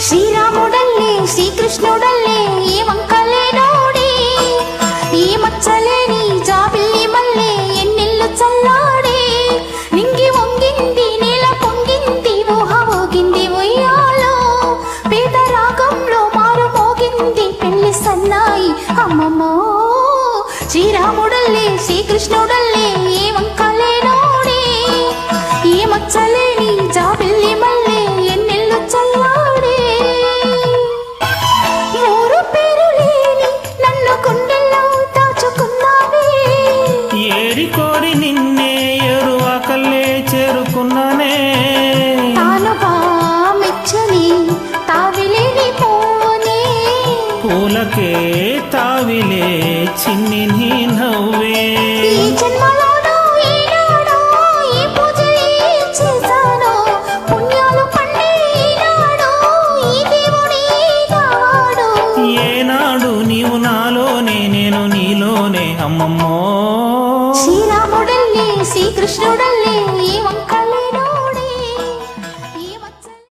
ಶ್ರೀರಾಮುಡಲ್ಲೇ ಶ್ರೀಕೃಷ್ಣುಡಲ್ಲೇ ಈ ಮಂಕಲೆ ನೋಡಿ ಈ ಮಚ್ಚಲೇನಿ ಜಾಬಿಲ್ಲಿ ಮಲ್ಲೆ ಎನ್ನೆಲ್ಲು చల్లాడే నింగి వంగింది నేల పొంగింది ఊహ ఊగింది ఉయ్యాలో పేద రాగంలో మారు మోగింది పెళ్లి సన్నాయి అమ్మమ్మో శ్రీరాముడల్లే శ్రీకృష్ణుడల్లే ఈ మంకలే నోడి ఈ మచ్చలేని జాబిల్లి మల్లె ఎన్నెల్లు చల్లాడే ఊరు పేరు లేని నన్ను గుండెల్లో దాచుకున్నావే ఏరి కోరి నిన్నే ఎరువాకల్లే చేరుకున్నానే తానుగా మెచ్చని తావిలేని పోనే పూలకే తావిలే చిన్ని నీ నవ్వే ఈ జన్మలోనూ ఈనాడో ఈ పూజలే చేశానో పుణ్యాలు పండే ఈనాడో ఈ దేవుడే నావాడో ఏనాడు నీవు నాలోనే నేను నీలోనే అమ్మమ్మో శ్రీరాముడల్లే శ్రీకృష్ణుడల్లే ఈ వంకల